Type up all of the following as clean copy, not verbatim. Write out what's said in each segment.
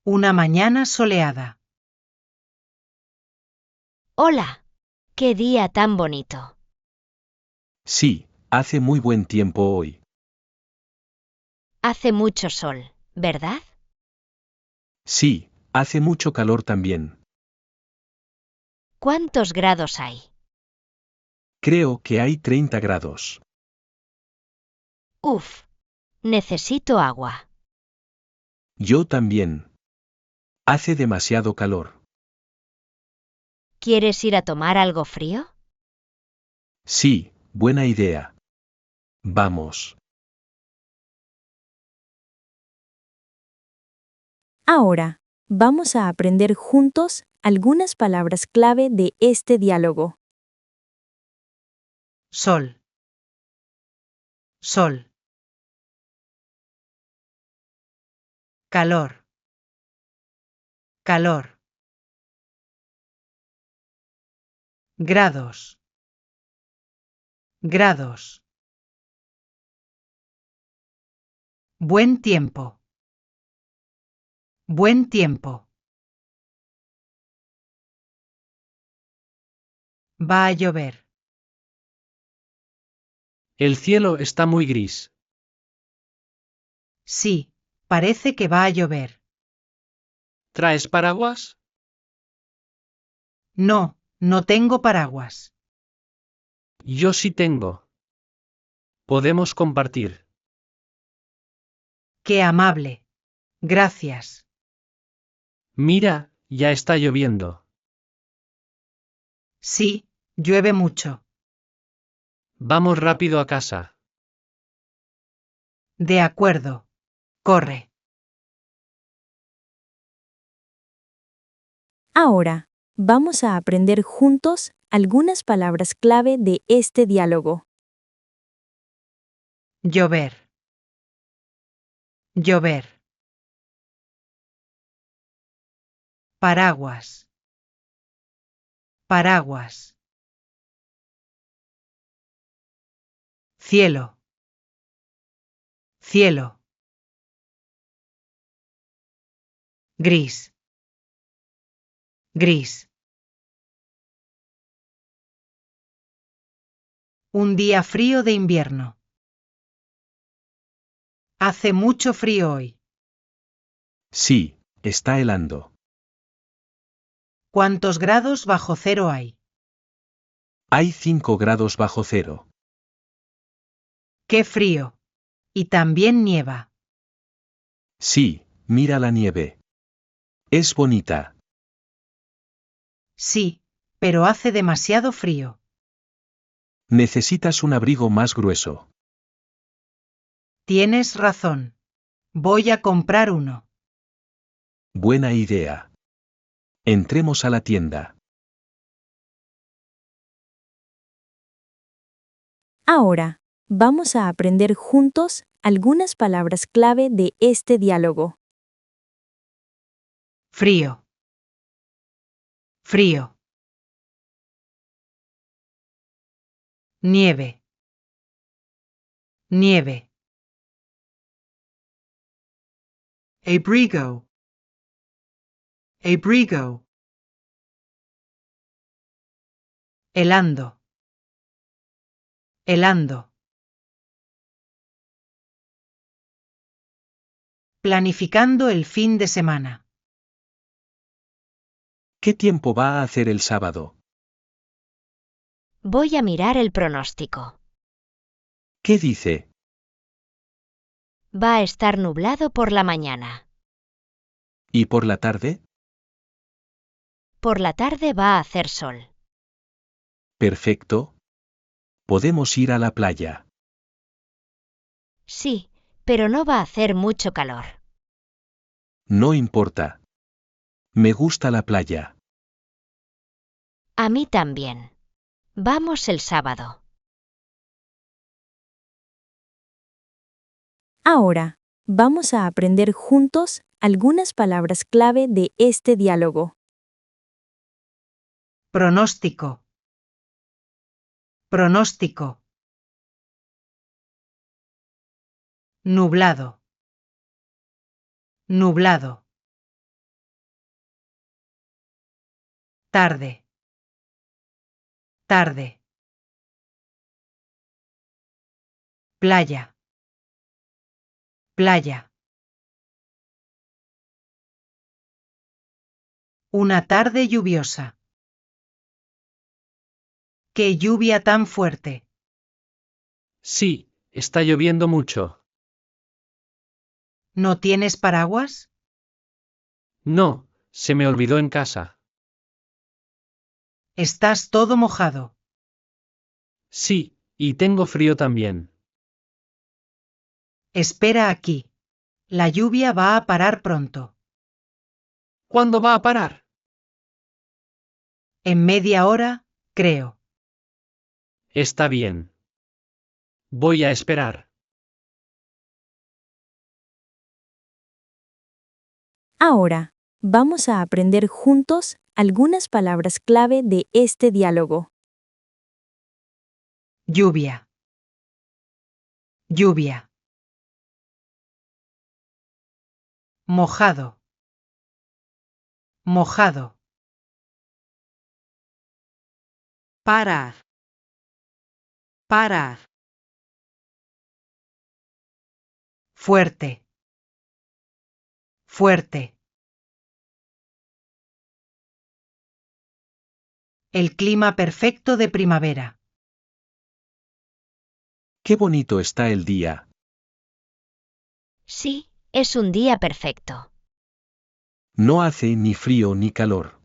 Una mañana soleada. Hola, qué día tan bonito. Sí, hace muy buen tiempo hoy. Hace mucho sol, ¿verdad? Sí, hace mucho calor también. ¿Cuántos grados hay? Creo que hay 30 grados. Uf, necesito agua. Yo también. Hace demasiado calor. ¿Quieres ir a tomar algo frío? Sí, buena idea. Vamos. Ahora, vamos a aprender juntos algunas palabras clave de este diálogo. Sol. Sol. Calor. Calor. Grados. Grados. Buen tiempo. Buen tiempo. Va a llover. El cielo está muy gris. Sí, parece que va a llover. ¿Traes paraguas? No, no tengo paraguas. Yo sí tengo. Podemos compartir. Qué amable. Gracias. Mira, ya está lloviendo. Sí, llueve mucho. Vamos rápido a casa. De acuerdo. Corre. Ahora, vamos a aprender juntos algunas palabras clave de este diálogo. Llover. Llover. Paraguas. Paraguas. Cielo. Cielo. Gris. Gris. Un día frío de invierno. Hace mucho frío hoy. Sí, está helando. ¿Cuántos grados bajo cero hay? Hay 5 grados bajo cero. ¡Qué frío! Y también nieva. Sí, mira la nieve. Es bonita. Sí, pero hace demasiado frío. Necesitas un abrigo más grueso. Tienes razón. Voy a comprar uno. Buena idea. Entremos a la tienda. Ahora, vamos a aprender juntos algunas palabras clave de este diálogo. Frío. Frío. Nieve. Nieve. Abrigo. Abrigo. Helando. Helando. Planificando el fin de semana. ¿Qué tiempo va a hacer el sábado? Voy a mirar el pronóstico. ¿Qué dice? Va a estar nublado por la mañana. ¿Y por la tarde? Por la tarde va a hacer sol. Perfecto. Podemos ir a la playa. Sí, pero no va a hacer mucho calor. No importa. Me gusta la playa. A mí también. Vamos el sábado. Ahora, vamos a aprender juntos algunas palabras clave de este diálogo. Pronóstico. Pronóstico. Nublado. Nublado. Tarde. Tarde. Playa. Playa. Una tarde lluviosa. ¡Qué lluvia tan fuerte! Sí, está lloviendo mucho. ¿No tienes paraguas? No, se me olvidó en casa. Estás todo mojado. Sí, y tengo frío también. Espera aquí. La lluvia va a parar pronto. ¿Cuándo va a parar? En media hora, creo. Está bien. Voy a esperar. Ahora, vamos a aprender juntos algunas palabras clave de este diálogo. Lluvia. Lluvia. Mojado. Mojado. Parar. Parar. Fuerte. Fuerte. El clima perfecto de primavera. Qué bonito está el día. Sí, es un día perfecto. No hace ni frío ni calor.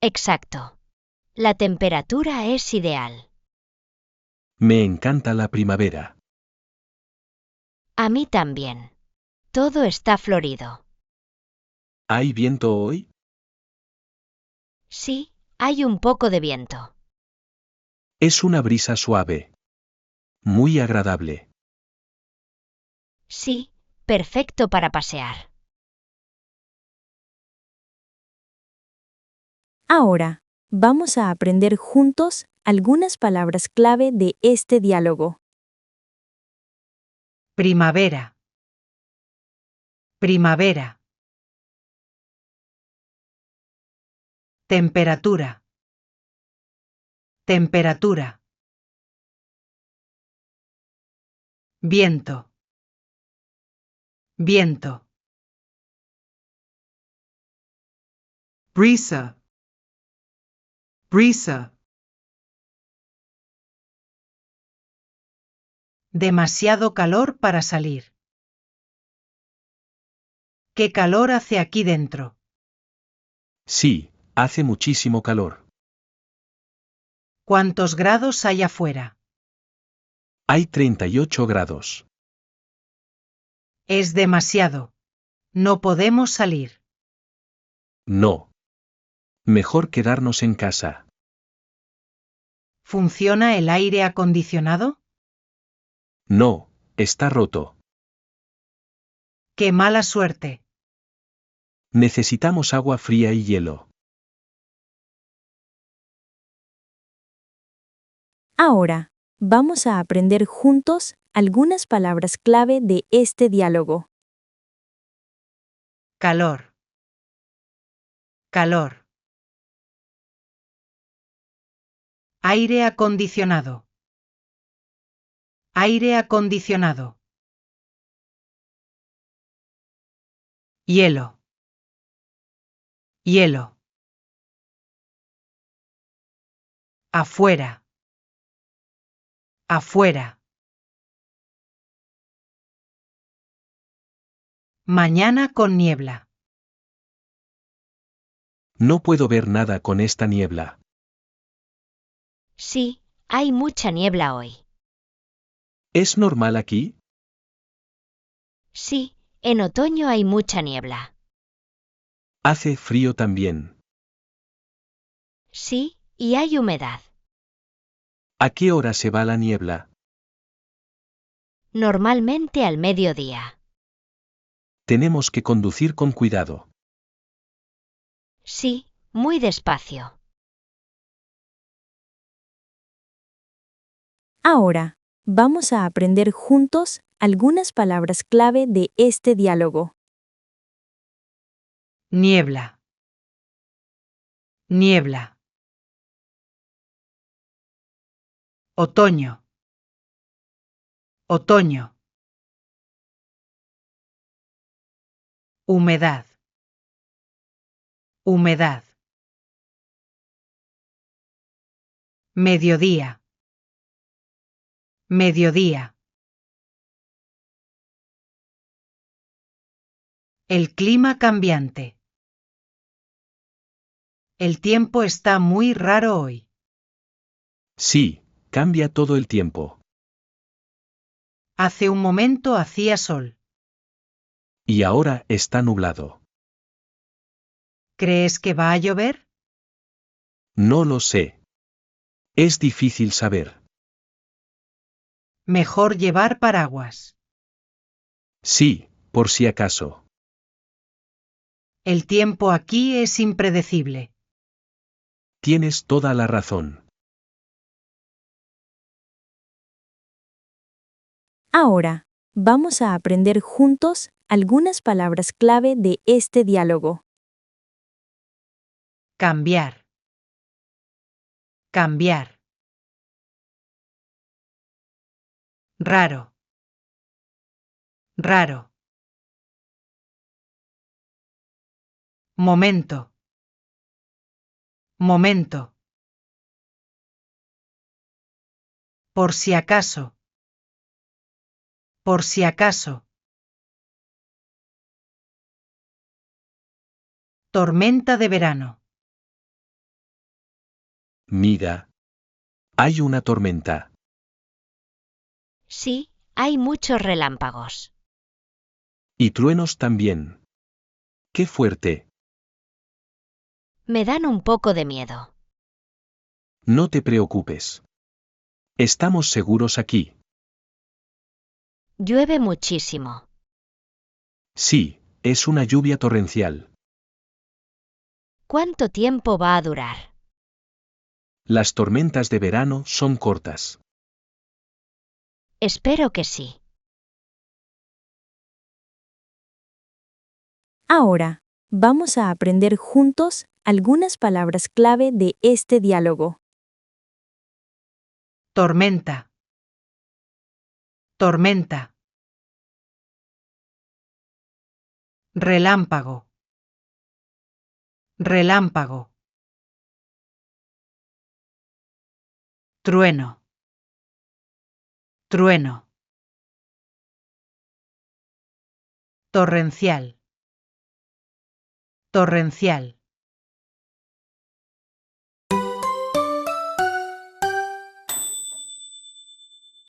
Exacto. La temperatura es ideal. Me encanta la primavera. A mí también. Todo está florido. ¿Hay viento hoy? Sí, hay un poco de viento. Es una brisa suave. Muy agradable. Sí, perfecto para pasear. Ahora, vamos a aprender juntos algunas palabras clave de este diálogo. Primavera. Primavera. Temperatura. Temperatura. Viento. Viento. Brisa. Brisa. Demasiado calor para salir. ¿Qué calor hace aquí dentro? Sí, hace muchísimo calor. ¿Cuántos grados hay afuera? Hay 38 grados. Es demasiado. No podemos salir. No. Mejor quedarnos en casa. ¿Funciona el aire acondicionado? No, está roto. ¡Qué mala suerte! Necesitamos agua fría y hielo. Ahora, vamos a aprender juntos algunas palabras clave de este diálogo. Calor. Calor. Aire acondicionado. Aire acondicionado. Hielo. Hielo. Afuera. Afuera. Mañana con niebla. No puedo ver nada con esta niebla. Sí, hay mucha niebla hoy. ¿Es normal aquí? Sí, en otoño hay mucha niebla. Hace frío también. Sí, y hay humedad. ¿A qué hora se va la niebla? Normalmente al mediodía. Tenemos que conducir con cuidado. Sí, muy despacio. Ahora, vamos a aprender juntos algunas palabras clave de este diálogo. Niebla. Niebla. Otoño. Otoño. Humedad. Humedad. Mediodía. Mediodía. El clima cambiante. El tiempo está muy raro hoy. Sí, cambia todo el tiempo. Hace un momento hacía sol. Y ahora está nublado. ¿Crees que va a llover? No lo sé. Es difícil saber. Mejor llevar paraguas. Sí, por si acaso. El tiempo aquí es impredecible. Tienes toda la razón. Ahora, vamos a aprender juntos algunas palabras clave de este diálogo. Cambiar. Cambiar. Raro. Raro. Momento. Momento. Por si acaso. Por si acaso. Tormenta de verano. Mira. Hay una tormenta. Sí, hay muchos relámpagos. Y truenos también. ¡Qué fuerte! Me dan un poco de miedo. No te preocupes. Estamos seguros aquí. Llueve muchísimo. Sí, es una lluvia torrencial. ¿Cuánto tiempo va a durar? Las tormentas de verano son cortas. Espero que sí. Ahora, vamos a aprender juntos algunas palabras clave de este diálogo. Tormenta. Tormenta. Relámpago. Relámpago. Trueno. Trueno. Torrencial. Torrencial.